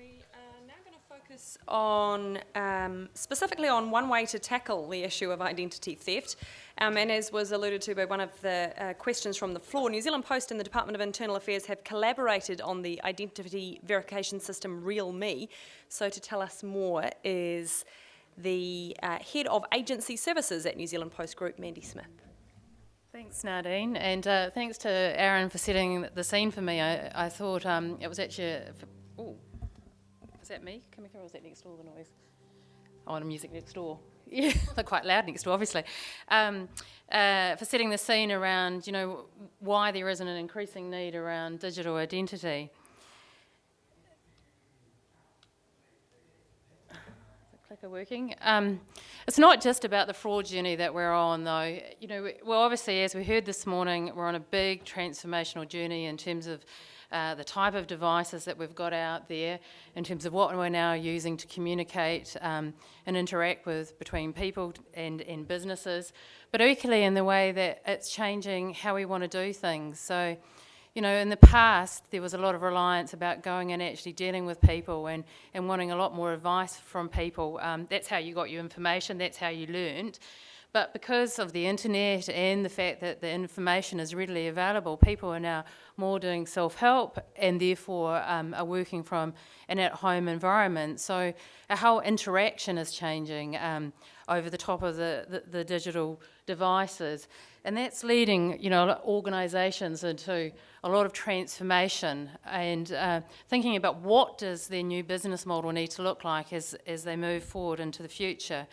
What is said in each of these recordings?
We are now going to focus on specifically on one way to tackle the issue of identity theft. And as was alluded to by one of the questions from the floor, New Zealand Post and the Department of Internal Affairs have collaborated on the identity verification system RealMe. So to tell us more is the Head of Agency Services at New Zealand Post Group, Mandy Smith. Thanks, Nadine, and thanks to Aaron for setting the scene for me. I thought it was actually... is that me? Come here, or was that next door, the noise? Oh, the music next door. Yeah, they're quite loud next door, obviously. For setting the scene around, why there isn't an increasing need around digital identity. Clicker working. It's not just about the fraud journey that we're on, though. Well, obviously, as we heard this morning, we're on a big transformational journey in terms of the type of devices that we've got out there, in terms of what we're now using to communicate and interact with between people and businesses, but equally in the way that it's changing how we want to do things. So, in the past, there was a lot of reliance about going and actually dealing with people and wanting a lot more advice from people. That's how you got your information, that's how you learned. But because of the internet and the fact that the information is readily available, people are now more doing self-help and therefore are working from an at-home environment. So our whole interaction is changing over the top of the digital devices. And that's leading, organisations into a lot of transformation and thinking about what does their new business model need to look like as they move forward into the future.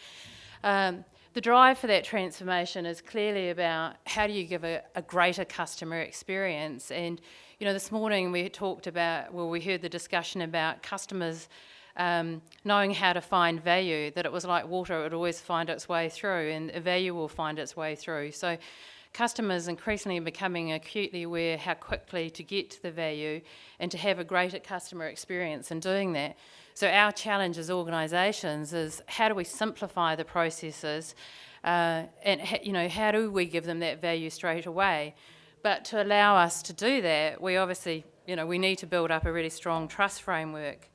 The drive for that transformation is clearly about how do you give a greater customer experience. And, this morning we heard the discussion about customers knowing how to find value, that it was like water, it would always find its way through, and value will find its way through. So customers increasingly becoming acutely aware how quickly to get to the value and to have a greater customer experience in doing that. So our challenge as organisations is how do we simplify the processes and how do we give them that value straight away? But to allow us to do that, we obviously, we need to build up a really strong trust framework.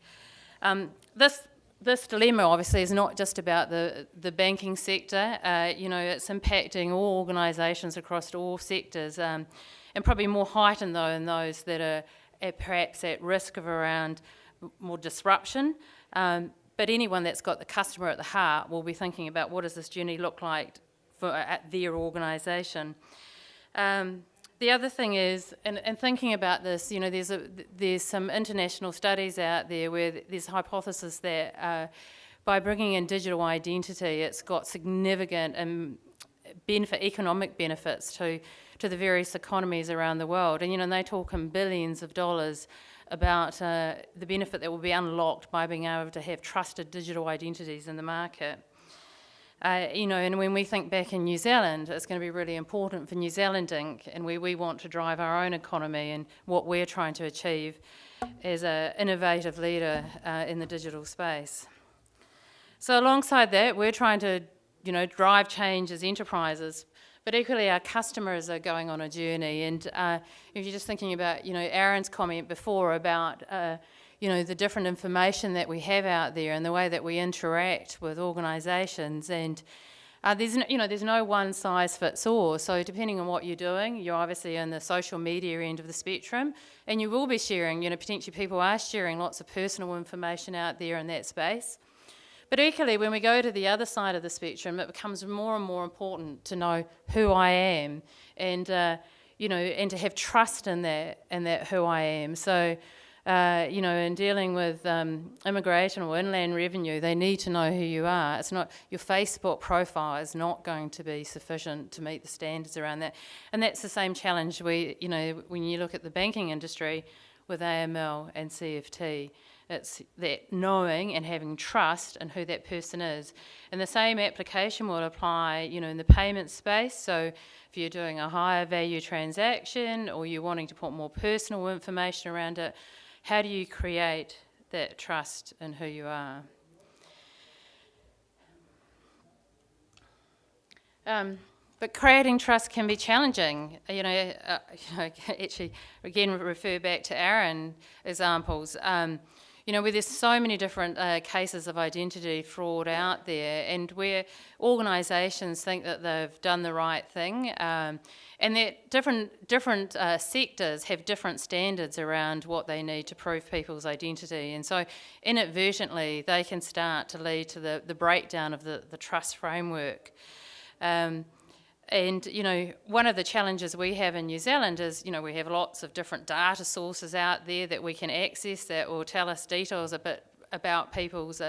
This dilemma obviously is not just about the banking sector. It's impacting all organisations across all sectors, and probably more heightened though in those that are perhaps at risk of around more disruption. But anyone that's got the customer at the heart will be thinking about what does this journey look like at their organisation. The other thing is, and thinking about this, there's some international studies out there where there's a hypothesis that by bringing in digital identity, it's got significant economic benefits to the various economies around the world. And they talk in billions of dollars about the benefit that will be unlocked by being able to have trusted digital identities in the market. And when we think back in New Zealand, it's going to be really important for New Zealand Inc. and where we want to drive our own economy and what we're trying to achieve as an innovative leader in the digital space. So alongside that, we're trying to, drive change as enterprises, but equally our customers are going on a journey. And if you're just thinking about, Aaron's comment before about the different information that we have out there and the way that we interact with organisations, and there's no one size fits all. So depending on what you're doing, you're obviously in the social media end of the spectrum, and you will be sharing, potentially people are sharing lots of personal information out there in that space. But equally, when we go to the other side of the spectrum, it becomes more and more important to know who I am, and and to have trust in that who I am. So. In dealing with immigration or inland revenue, they need to know who you are. It's not your Facebook profile is not going to be sufficient to meet the standards around that, and that's the same challenge when you look at the banking industry with AML and CFT. It's that knowing and having trust in who that person is, and the same application will apply, in the payment space. So if you're doing a higher value transaction or you're wanting to put more personal information around it, how do you create that trust in who you are? But creating trust can be challenging. Actually, again, refer back to Aaron examples. where there's so many different cases of identity fraud out there, and where organisations think that they've done the right thing, and that different sectors have different standards around what they need to prove people's identity, and so inadvertently they can start to lead to the breakdown of the trust framework. And, one of the challenges we have in New Zealand is, we have lots of different data sources out there that we can access that will tell us details a bit about people's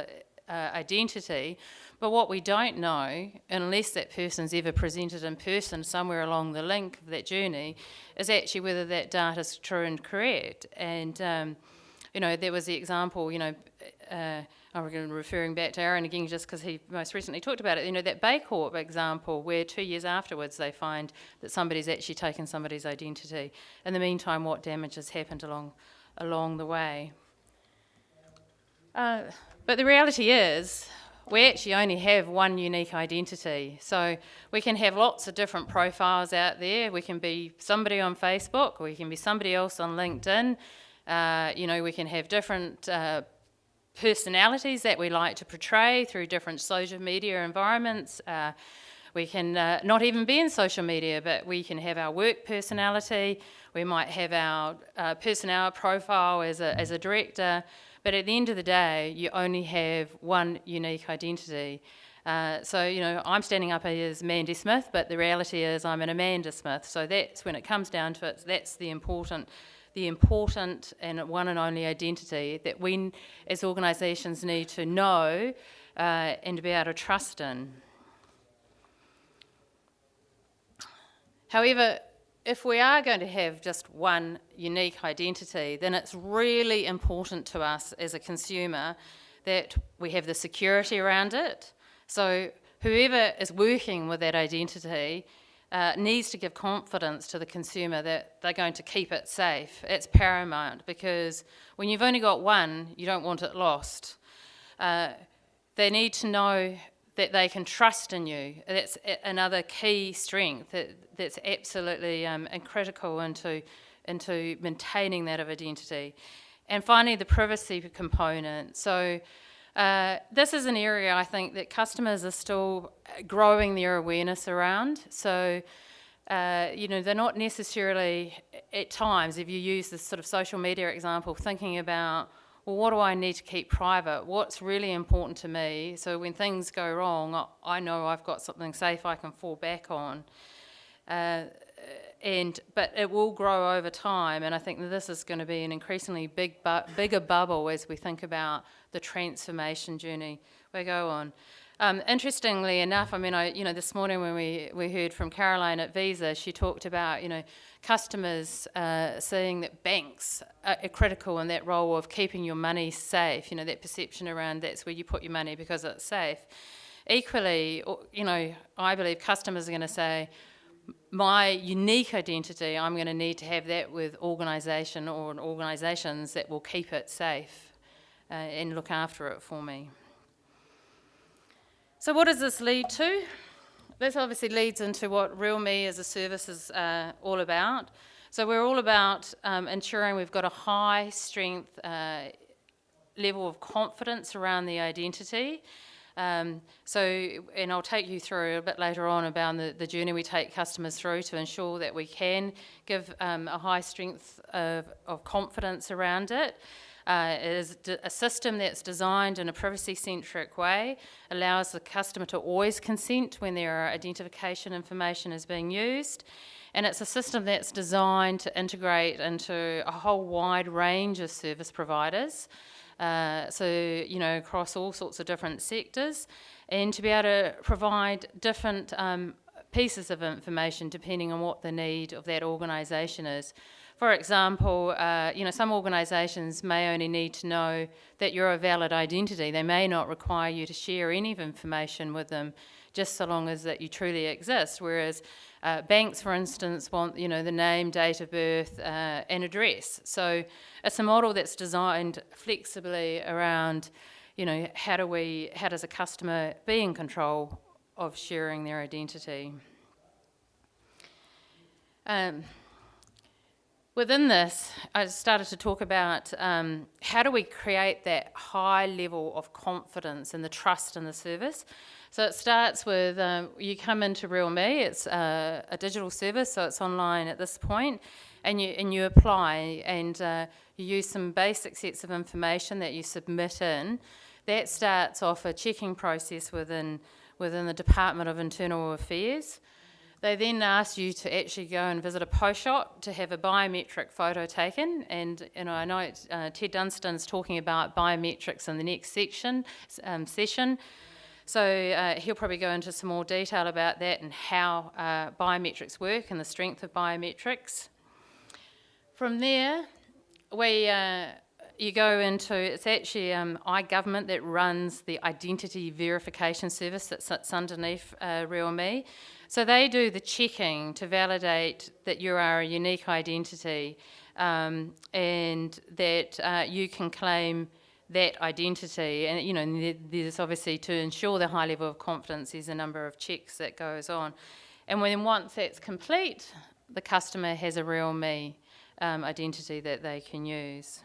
identity. But what we don't know, unless that person's ever presented in person somewhere along the link of that journey, is actually whether that data's true and correct. And, there was the example, I'm referring back to Aaron again just because he most recently talked about it, that Bay Corp example where 2 years afterwards they find that somebody's actually taken somebody's identity. In the meantime, what damage has happened along the way? But the reality is we actually only have one unique identity. So we can have lots of different profiles out there. We can be somebody on Facebook, or we can be somebody else on LinkedIn. We can have different personalities that we like to portray through different social media environments. We can not even be in social media, but we can have our work personality. We might have our personnel profile as a director. But at the end of the day, you only have one unique identity. So I'm standing up here as Mandy Smith, but the reality is I'm an Amanda Smith. So that's, when it comes down to it, that's the important and one and only identity that we as organisations need to know and to be able to trust in. However, if we are going to have just one unique identity, then it's really important to us as a consumer that we have the security around it. So whoever is working with that identity needs to give confidence to the consumer that they're going to keep it safe. It's paramount, because when you've only got one, you don't want it lost. They need to know that they can trust in you. That's another key strength that's absolutely critical into maintaining that of identity. And finally, the privacy component. So this is an area I think that customers are still growing their awareness around. So, they're not necessarily, at times, if you use this sort of social media example, thinking about, well, what do I need to keep private? What's really important to me? So when things go wrong, I know I've got something safe I can fall back on. But it will grow over time, and I think that this is going to be an increasingly bigger bubble as we think about the transformation journey we go on. Interestingly enough, this morning when we heard from Caroline at Visa, she talked about, customers seeing that banks are critical in that role of keeping your money safe, that perception around that's where you put your money because it's safe. Equally, I believe customers are going to say, my unique identity, I'm going to need to have that with organisation or organisations that will keep it safe and look after it for me. So what does this lead to? This obviously leads into what RealMe as a service is all about. So we're all about ensuring we've got a high strength level of confidence around the identity. And I'll take you through a bit later on about the journey we take customers through to ensure that we can give a high strength of confidence around it. It is a system that's designed in a privacy-centric way, allows the customer to always consent when their identification information is being used, and it's a system that's designed to integrate into a whole wide range of service providers, across all sorts of different sectors, and to be able to provide different pieces of information depending on what the need of that organisation is. For example, some organisations may only need to know that you're a valid identity. They may not require you to share any of information with them, just so long as that you truly exist. Whereas banks, for instance, want the name, date of birth, and address. So it's a model that's designed flexibly around, how does a customer be in control of sharing their identity? Within this, I started to talk about how do we create that high level of confidence and the trust in the service. So it starts with you come into RealMe. It's a digital service, so it's online at this point, and you apply and you use some basic sets of information that you submit in. That starts off a checking process within the Department of Internal Affairs. They then ask you to actually go and visit a post shop to have a biometric photo taken, and I know Ted Dunstan's talking about biometrics in the next session. So he'll probably go into some more detail about that and how biometrics work and the strength of biometrics. From there, you go into, it's actually iGovernment that runs the identity verification service that sits underneath RealMe. So they do the checking to validate that you are a unique identity and that you can claim that identity. And, there's obviously, to ensure the high level of confidence, there's a number of checks that goes on. And once that's complete, the customer has a RealMe identity that they can use.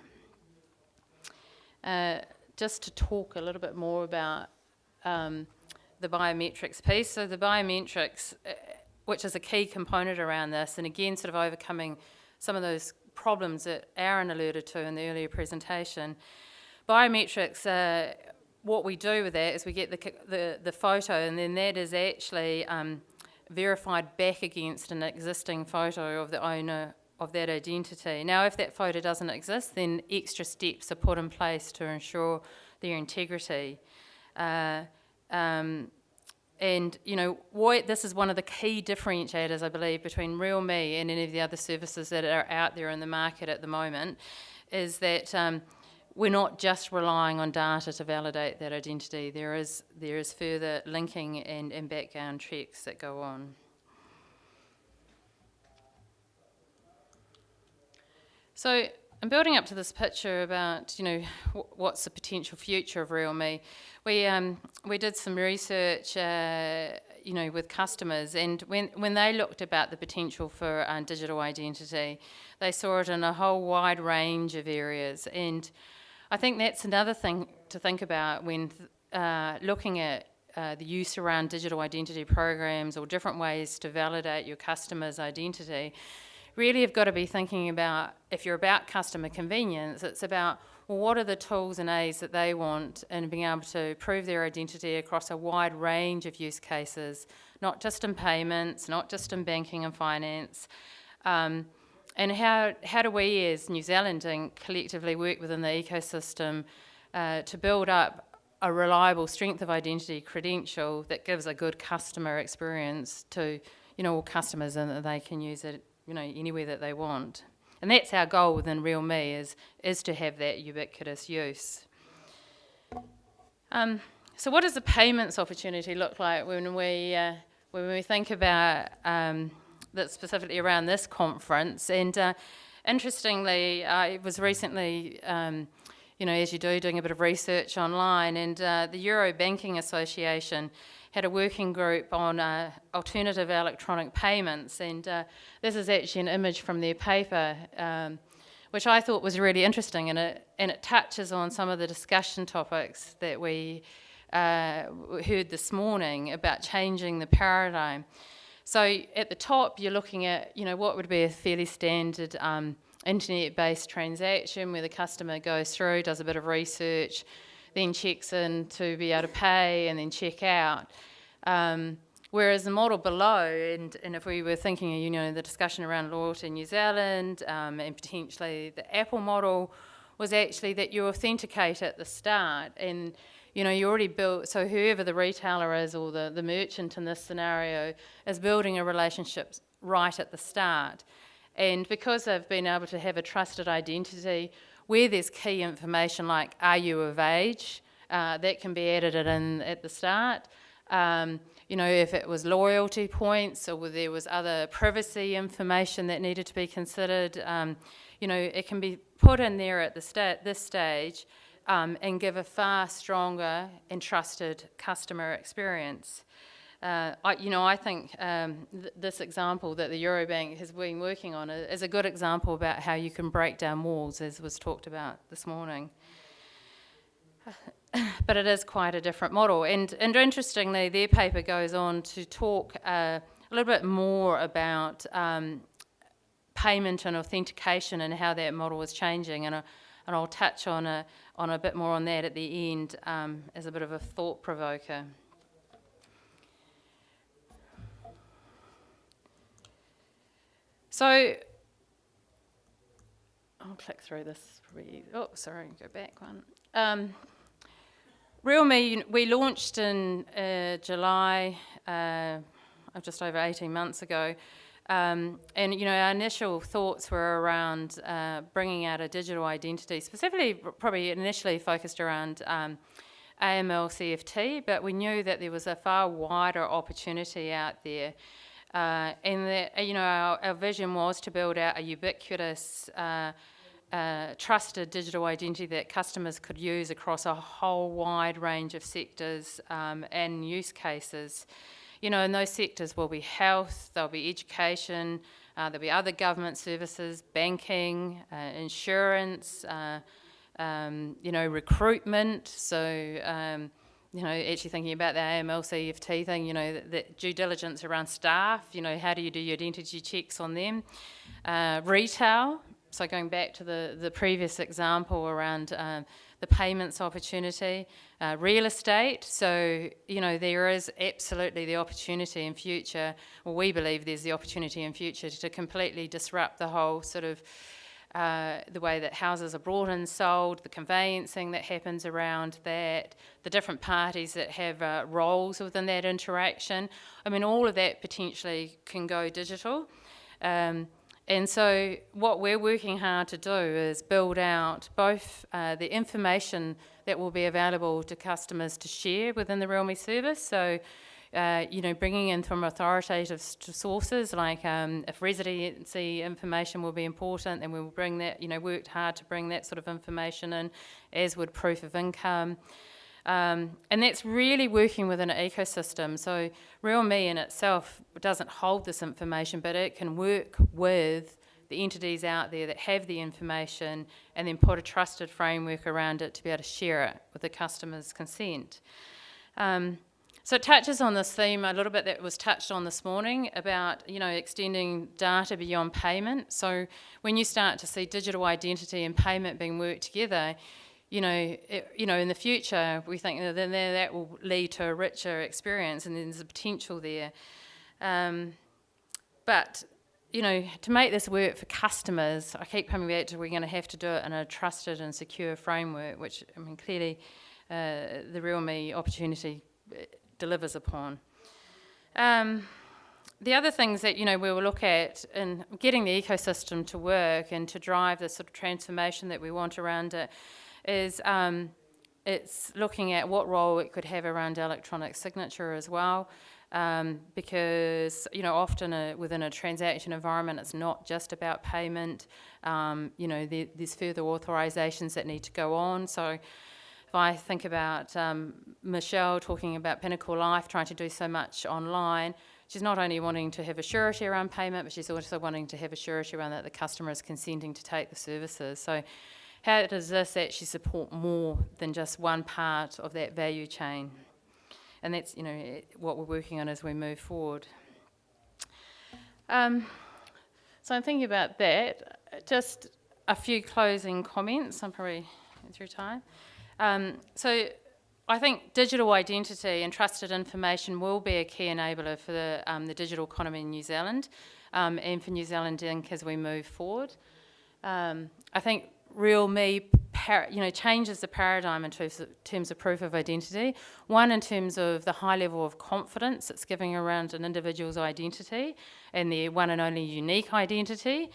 Just to talk a little bit more about the biometrics piece. So the biometrics, which is a key component around this, and again sort of overcoming some of those problems that Aaron alluded to in the earlier presentation. Biometrics, what we do with that is we get the photo, and then that is actually verified back against an existing photo of the owner of that identity. Now, if that photo doesn't exist, then extra steps are put in place to ensure their integrity. This is one of the key differentiators, I believe, between RealMe and any of the other services that are out there in the market at the moment, is that we're not just relying on data to validate that identity. There is further linking and background checks that go on. So I'm building up to this picture about, what's the potential future of RealMe. We did some research, with customers, and when they looked about the potential for digital identity, they saw it in a whole wide range of areas. And I think that's another thing to think about when looking at the use around digital identity programs or different ways to validate your customer's identity. Really, you've got to be thinking about, if you're about customer convenience, it's about, well, what are the tools and aids that they want, and being able to prove their identity across a wide range of use cases, not just in payments, not just in banking and finance. And how do we as New Zealand Inc. collectively work within the ecosystem to build up a reliable strength of identity credential that gives a good customer experience to all customers, and that they can use it anywhere that they want. And that's our goal within RealMe, is to have that ubiquitous use. So what does the payments opportunity look like when we think about that specifically around this conference? And interestingly, I was recently, as you do, doing a bit of research online, and the Euro Banking Association had a working group on alternative electronic payments, and this is actually an image from their paper, which I thought was really interesting, and it touches on some of the discussion topics that we heard this morning about changing the paradigm. So at the top, you're looking at what would be a fairly standard internet-based transaction where the customer goes through, does a bit of research, then checks in to be able to pay and then check out. Whereas the model below, and if we were thinking, the discussion around loyalty in New Zealand and potentially the Apple model, was actually that you authenticate at the start, and you already built, so whoever the retailer is or the merchant in this scenario is building a relationship right at the start. And because they've been able to have a trusted identity, where there's key information like, are you of age, that can be added in at the start. If it was loyalty points or there was other privacy information that needed to be considered, it can be put in there at this stage and give a far stronger and trusted customer experience. I think this example that the Eurobank has been working on is a good example about how you can break down walls, as was talked about this morning. But it is quite a different model. And interestingly, their paper goes on to talk a little bit more about payment and authentication and how that model is changing. And I'll touch on a bit more on that at the end as a bit of a thought provoker. So I'll click through this. Oh, sorry, go back one. RealMe, we launched in July, just over 18 months ago. And, our initial thoughts were around bringing out a digital identity, specifically probably initially focused around AML CFT, but we knew that there was a far wider opportunity out there. And that, our vision was to build out a ubiquitous, trusted digital identity that customers could use across a whole wide range of sectors and use cases. And those sectors will be health, there'll be education, there'll be other government services, banking, insurance, recruitment. So, actually thinking about the AML CFT thing, the due diligence around staff, how do you do your identity checks on them? Retail, so going back to the previous example around the payments opportunity, real estate, so, there is absolutely the opportunity in future, or we believe there's the opportunity in future to completely disrupt the whole sort of the way that houses are brought and sold, the conveyancing that happens around that, the different parties that have roles within that interaction. I mean, all of that potentially can go digital. And so what we're working hard to do is build out both the information that will be available to customers to share within the RealMe service. So, bringing in from authoritative sources, like if residency information will be important, then we will bring that, worked hard to bring that sort of information in, as would proof of income. And that's really working within an ecosystem. So RealMe in itself doesn't hold this information, but it can work with the entities out there that have the information and then put a trusted framework around it to be able to share it with the customer's consent. So it touches on this theme a little bit that was touched on this morning about, extending data beyond payment. So when you start to see digital identity and payment being worked together, in the future, we think then that will lead to a richer experience, and there's a potential there. But, to make this work for customers, I keep coming back to we're going to have to do it in a trusted and secure framework, which, clearly the RealMe opportunity delivers upon. The other things that, we will look at in getting the ecosystem to work and to drive the sort of transformation that we want around it is it's looking at what role it could have around electronic signature as well, because, often within a transaction environment, it's not just about payment. There's further authorisations that need to go on. So if I think about Michelle talking about Pinnacle Life trying to do so much online, she's not only wanting to have a surety around payment, but she's also wanting to have a surety around that the customer is consenting to take the services. So how does this actually support more than just one part of that value chain? And that's, what we're working on as we move forward. So I'm thinking about that. Just a few closing comments. I'm probably through time. So I think digital identity and trusted information will be a key enabler for the digital economy in New Zealand and for New Zealand Inc. as we move forward. I think RealMe changes the paradigm in terms of proof of identity. One, in terms of the high level of confidence it's giving around an individual's identity and their one and only unique identity.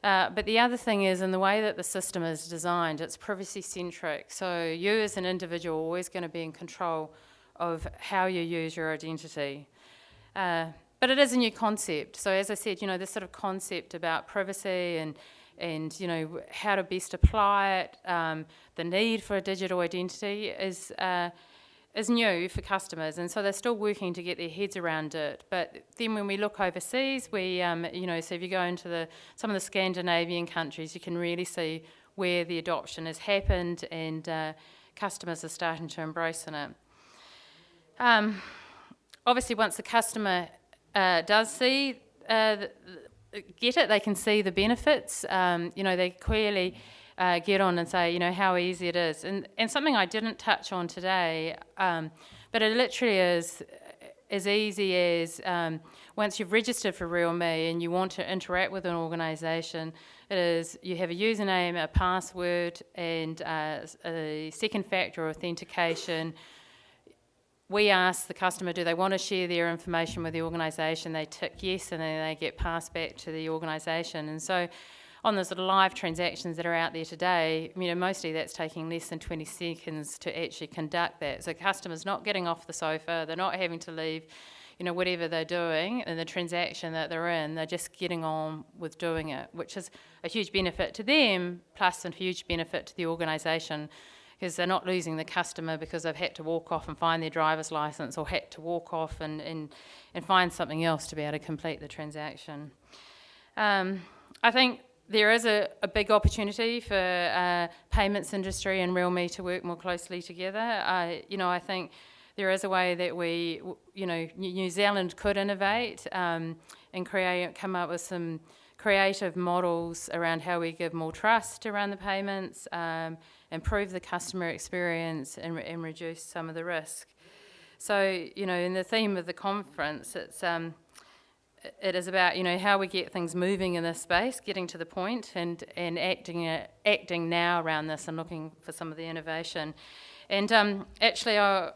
But the other thing is in the way that the system is designed, it's privacy-centric. So you as an individual are always going to be in control of how you use your identity. But it is a new concept. So as I said, this sort of concept about privacy and how to best apply it, the need for a digital identity is is new for customers, and so they're still working to get their heads around it. But then when we look overseas, we, so if you go into some of the Scandinavian countries, you can really see where the adoption has happened, and customers are starting to embrace it. Obviously, once the customer does see get it, they can see the benefits. They clearly get on and say, how easy it is. And something I didn't touch on today, but it literally is as easy as once you've registered for RealMe and you want to interact with an organisation, it is you have a username, a password, and a second factor authentication. We ask the customer, do they want to share their information with the organisation? They tick yes, and then they get passed back to the organisation. And so on the sort of live transactions that are out there today, mostly that's taking less than 20 seconds to actually conduct that. So customers not getting off the sofa, they're not having to leave, whatever they're doing in the transaction that they're in, they're just getting on with doing it, which is a huge benefit to them, plus a huge benefit to the organisation, because they're not losing the customer because they've had to walk off and find their driver's licence, or had to walk off and find something else to be able to complete the transaction. I think there is a big opportunity for payments industry and RealMe to work more closely together. I think there is a way that New Zealand could innovate and come up with some creative models around how we give more trust around the payments, improve the customer experience, and reduce some of the risk. So, in the theme of the conference, it is about how we get things moving in this space, getting to the point, and acting now around this, and looking for some of the innovation. And actually, I'll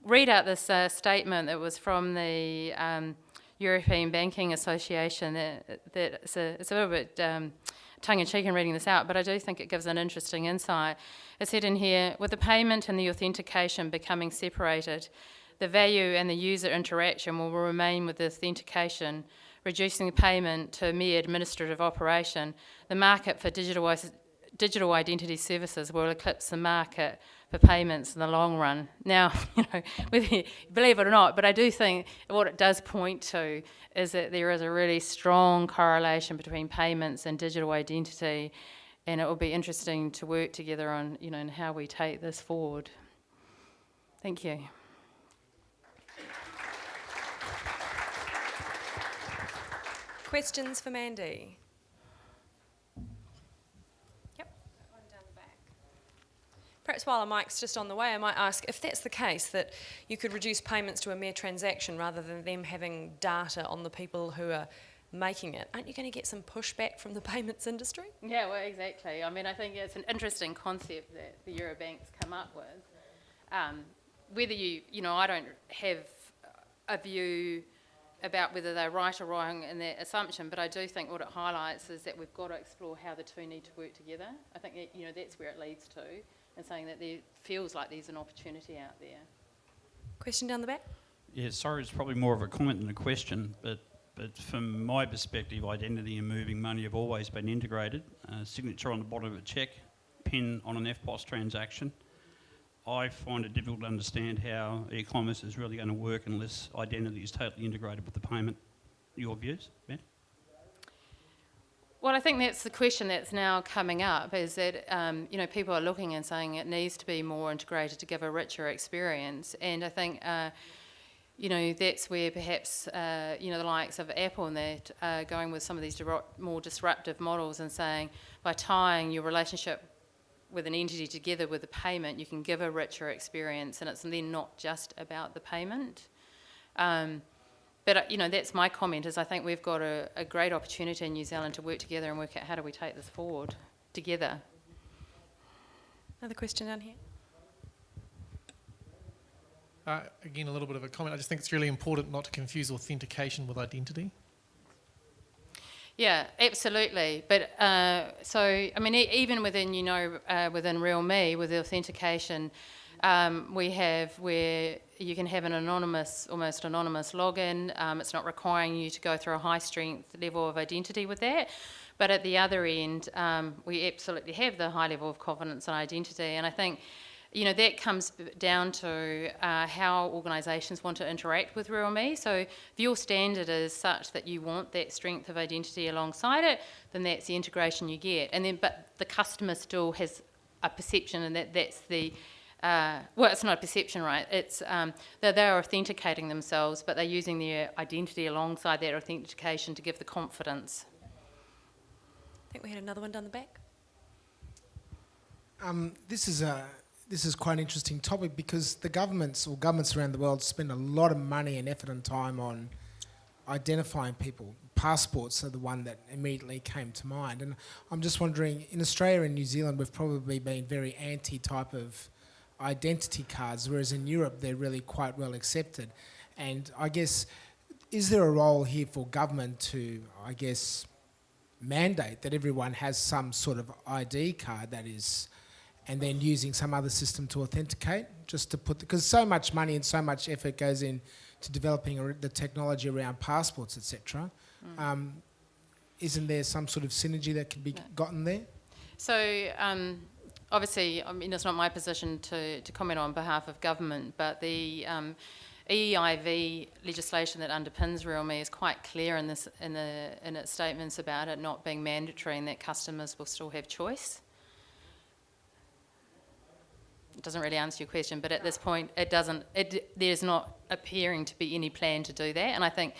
read out this statement that was from the European Banking Association. It's a little bit tongue-in-cheek in reading this out, but I do think it gives an interesting insight. It said in here, with the payment and the authentication becoming separated, the value and the user interaction will remain with the authentication, reducing the payment to a mere administrative operation. The market for digital identity services will eclipse the market for payments in the long run. Now, whether you believe it or not, but I do think what it does point to is that there is a really strong correlation between payments and digital identity, and it will be interesting to work together on, and how we take this forward. Thank you. Questions for Mandy? Yep. One down the back. Perhaps while our mic's just on the way, I might ask, if that's the case, that you could reduce payments to a mere transaction rather than them having data on the people who are making it, aren't you going to get some pushback from the payments industry? Yeah, well, exactly. I mean, I think it's an interesting concept that the Eurobanks come up with. Whether I don't have a view about whether they're right or wrong in their assumption, but I do think what it highlights is that we've got to explore how the two need to work together. I think that, that's where it leads to, and saying that there feels like there's an opportunity out there. Question down the back? Yeah, sorry, it's probably more of a comment than a question, but from my perspective, identity and moving money have always been integrated. Signature on the bottom of a cheque, PIN on an EFTPOS transaction. I find it difficult to understand how e-commerce is really going to work unless identity is totally integrated with the payment. Your views, Ben? Well, I think that's the question that's now coming up, is that people are looking and saying it needs to be more integrated to give a richer experience. And I think that's where perhaps the likes of Apple and that are going with some of these more disruptive models, and saying by tying your relationship with an entity together with a payment, you can give a richer experience, and it's then not just about the payment. But that's my comment, is I think we've got a great opportunity in New Zealand to work together and work out how do we take this forward together. Another question down here. Again, a little bit of a comment. I just think it's really important not to confuse authentication with identity. Yeah, absolutely. But even within, within RealMe, with the authentication, we have where you can have an almost anonymous login. It's not requiring you to go through a high strength level of identity with that. But at the other end, we absolutely have the high level of confidence and identity. And I think that comes down to how organisations want to interact with RealMe. So if your standard is such that you want that strength of identity alongside it, then that's the integration you get. But the customer still has a perception, and that's the it's not a perception, right? It's they're authenticating themselves, but they're using their identity alongside that authentication to give the confidence. I think we had another one down the back. This is quite an interesting topic, because the governments around the world spend a lot of money and effort and time on identifying people. Passports are the one that immediately came to mind. And I'm just wondering, in Australia and New Zealand, we've probably been very anti-type of identity cards, whereas in Europe they're really quite well accepted. And I guess, is there a role here for government to, I guess, mandate that everyone has some sort of ID card that is, and then using some other system to authenticate, just to put, because so much money and so much effort goes in to developing the technology around passports, etc. Isn't there some sort of synergy that could be gotten there? So obviously, I mean, it's not my position to comment on behalf of government, but the EIV legislation that underpins RealMe is quite clear in its statements about it not being mandatory and that customers will still have choice. It doesn't really answer your question, but at this point, there's not appearing to be any plan to do that. And I think,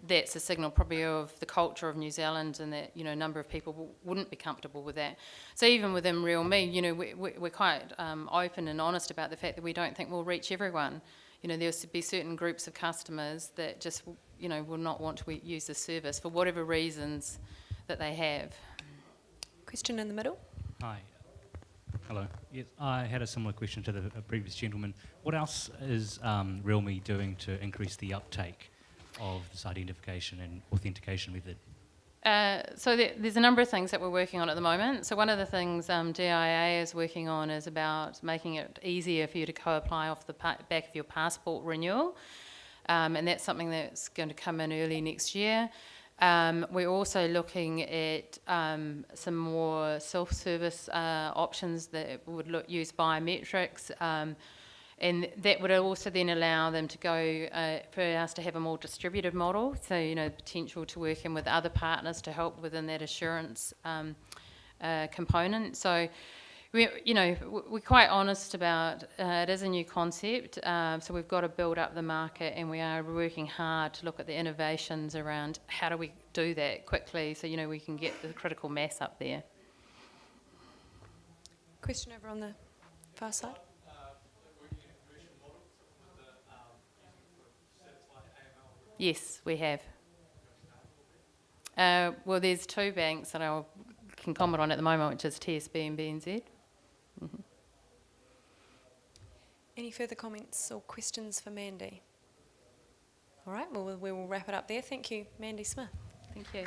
that's a signal probably of the culture of New Zealand, and that, a number of people wouldn't be comfortable with that. So even within RealMe, we're quite open and honest about the fact that we don't think we'll reach everyone. There'll be certain groups of customers that just, will not want to use the service for whatever reasons that they have. Question in the middle. Hi. Hello. Yes, I had a similar question to the previous gentleman. What else is RealMe doing to increase the uptake of this identification and authentication method? So there's a number of things that we're working on at the moment. So one of the things DIA is working on is about making it easier for you to co-apply off the back of your passport renewal. And that's something that's going to come in early next year. We're also looking at some more self-service options that would use biometrics, and that would also then allow them to go for us to have a more distributed model. So, potential to work in with other partners to help within that assurance component. So, we're quite honest about it is a new concept, so we've got to build up the market, and we are working hard to look at the innovations around how do we do that quickly so we can get the critical mass up there. Question over on the far side. Yes, we have. Well, there's two banks that I can comment on at the moment, which is TSB and BNZ. Mm-hmm. Any further comments or questions for Mandy? All right, well, we will wrap it up there. Thank you, Mandy Smith. Thank you.